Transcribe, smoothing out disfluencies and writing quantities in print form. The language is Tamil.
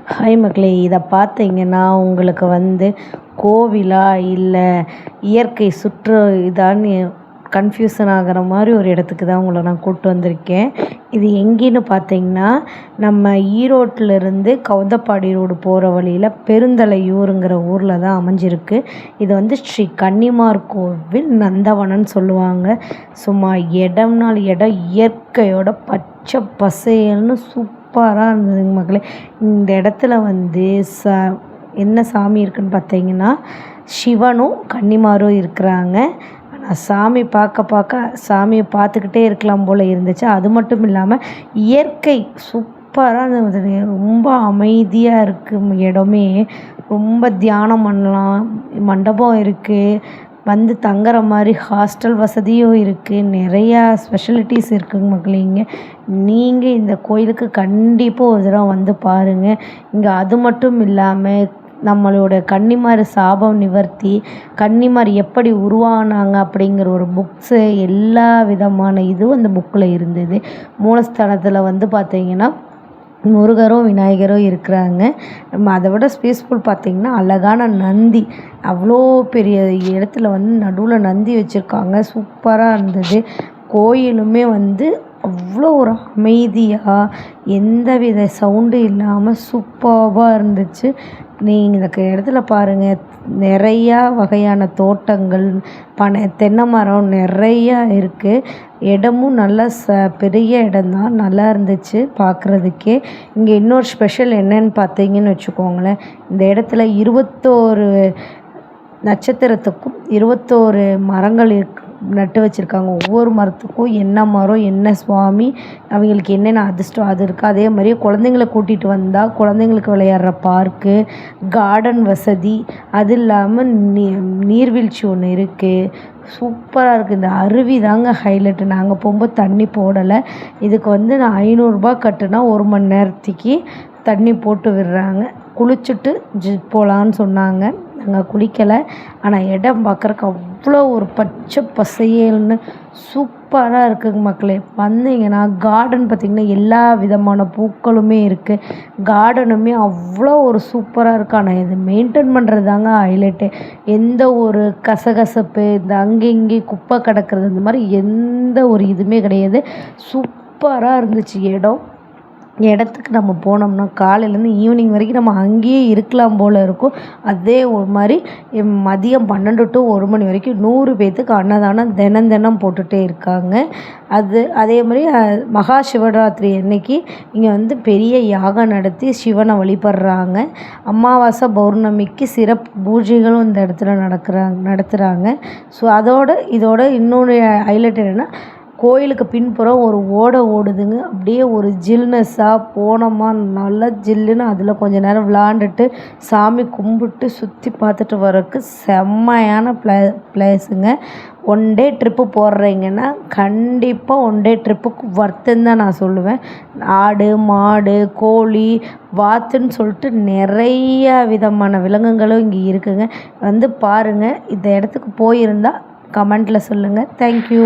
ஹாய் மக்களே, இதை பார்த்தீங்கன்னா உங்களுக்கு கோவிலா இல்லை இயற்கை இதான்னு கன்ஃபியூஷன் ஆகிற மாதிரி ஒரு இடத்துக்கு தான் உங்களை நான் கூப்பிட்டு வந்திருக்கேன். இது எங்கேன்னு பார்த்தீங்கன்னா நம்ம ஈரோட்டிலேருந்து கவுந்தப்பாடி ரோடு போகிற வழியில் பெருந்தலையூருங்கிற ஊரில் தான் அமைஞ்சிருக்கு. இது ஸ்ரீ கன்னிமார் கோவில் நந்தவனம்னு சொல்லுவாங்க. சும்மா இடம் இயற்கையோட பச்சை பசேல்னு சூப்பராக இருந்ததுங்க மக்களே. இந்த இடத்துல என்ன சாமி இருக்குன்னு பார்த்தீங்கன்னா சிவனும் கன்னிமாரும் இருக்கிறாங்க. ஆனால் சாமி பார்க்க சாமியை பார்த்துக்கிட்டே இருக்கலாம் போல் இருந்துச்சு. அது மட்டும் இல்லாமல் இயற்கை சூப்பராக இருந்தது. ரொம்ப அமைதியாக இருக்குது இடமே. ரொம்ப தியானம் பண்ணலாம். மண்டபம் இருக்குது. தங்குற மாதிரி ஹாஸ்டல் வசதியும் இருக்குது. நிறையா ஸ்பெஷலிட்டிஸ் இருக்குங்க மக்களே. நீங்கள் இந்த கோயிலுக்கு கண்டிப்பாக ஒரு தடவை பாருங்கள். இங்கே அது மட்டும் இல்லாமல் நம்மளோட கன்னிமார் சாபம் நிவர்த்தி, கன்னிமார் எப்படி உருவானாங்க அப்படிங்கிற ஒரு புக்ஸு, எல்லா விதமான இதுவும் அந்த புக்கில் இருந்தது. மூலஸ்தானத்தில் பார்த்தீங்கன்னா முருகரும் விநாயகரும் இருக்கிறாங்க. நம்ம அதை விட பீஸ்ஃபுல் பார்த்திங்கன்னா அழகான நந்தி, அவ்வளோ பெரிய இடத்துல நடுவில் நந்தி வச்சுருக்காங்க. சூப்பராக இருந்தது. கோயிலுமே அவ்வளோ ஒரு அமைதியாக எந்த வித சவுண்டு இல்லாமல் சூப்பராக இருந்துச்சு. நீங்கள் இந்த இடத்துல பாருங்கள், நிறையா வகையான தோட்டங்கள், தென்னை மரம் நிறையா இருக்குது. இடமும் நல்லா பெரிய இடம்தான், நல்லா இருந்துச்சு பார்க்குறதுக்கே. இங்கே இன்னொரு ஸ்பெஷல் என்னன்னு பார்த்தீங்கன்னு வச்சுக்கோங்களேன், இந்த இடத்துல 21 நட்சத்திரத்துக்கும் 21 மரங்கள் நட்டு வச்சுருக்காங்க. ஒவ்வொரு மரத்துக்கும் என்ன மரம், என்ன சுவாமி, அவங்களுக்கு என்னென்ன அதிர்ஷ்டம் அது இருக்குது. அதே மாதிரி குழந்தைங்கள கூட்டிகிட்டு வந்தால் குழந்தைங்களுக்கு விளையாடுற பார்க்கு, கார்டன் வசதி, அது இல்லாமல் நீர்வீழ்ச்சி ஒன்று இருக்குது. சூப்பராக இருக்குது. இந்த அருவி தாங்க ஹைலைட்டு. நாங்கள் போகும்போது தண்ணி போடலை. இதுக்கு நான் 500 ரூபா கட்டுனா 1 மணி நேரத்துக்கு தண்ணி போட்டு விடுறாங்க. குளிச்சுட்டு போகலான்னு சொன்னாங்க. நாங்கள் குளிக்கலை. ஆனால் இடம் பார்க்குறக்கு அவ்வளோ ஒரு பச்சை பசேல்னு சூப்பராக இருக்குங்க மக்களே. வந்தீங்கன்னா கார்டன் பார்த்திங்கன்னா எல்லா விதமான பூக்களுமே இருக்குது. கார்டனுமே அவ்வளோ ஒரு சூப்பராக இருக்குது. ஆனால் இது மெயின்டைன் பண்ணுறது தாங்க ஹைலைட்டு. எந்த ஒரு கசகசப்பு, இந்த அங்கே இங்கே குப்பை கிடக்கிறது, இந்த மாதிரி எந்த ஒரு இதுவுமே கிடையாது. சூப்பராக இருந்துச்சு இடம். இடத்துக்கு நம்ம போனோம்னா காலையிலேருந்து ஈவினிங் வரைக்கும் நம்ம அங்கேயே இருக்கலாம் போல் இருக்கும். அதே ஒரு மாதிரி மதியம் 12 to 1 மணி வரைக்கும் 100 பேர்த்துக்கு அன்னதானம் தினம் போட்டுகிட்டே இருக்காங்க. அதே மாதிரி மகா சிவராத்திரி அன்னைக்கு இங்கே பெரிய யாகம் நடத்தி சிவனை வழிபடுறாங்க. அமாவாசை பௌர்ணமிக்கு சிறப்பு பூஜைகளும் இந்த இடத்துல நடத்துகிறாங்க. ஸோ இதோட இன்னொரு ஹைலைட் என்னென்னா, கோயிலுக்கு பின்புறம் ஒரு ஓடை ஓடுதுங்க. அப்படியே ஒரு ஜில்னஸ்ஸாக போனோமா, நல்லா ஜில்லுன்னு அதில் கொஞ்சம் நேரம் விளாண்டுட்டு சாமி கும்பிட்டு சுற்றி பார்த்துட்டு வரக்கு செம்மையான பிளேஸுங்க. 1 டே ட்ரிப்பு போடுறீங்கன்னா கண்டிப்பாக 1 டே ட்ரிப்புக்கு வர்த்துன்னு தான் நான் சொல்லுவேன். ஆடு, மாடு, கோழி, வாத்துன்னு சொல்லிட்டு நிறையா விதமான விலங்குகளும் இங்கே இருக்குங்க. பாருங்கள். இந்த இடத்துக்கு போயிருந்தால் கமெண்ட்டில் சொல்லுங்கள். தேங்க்யூ.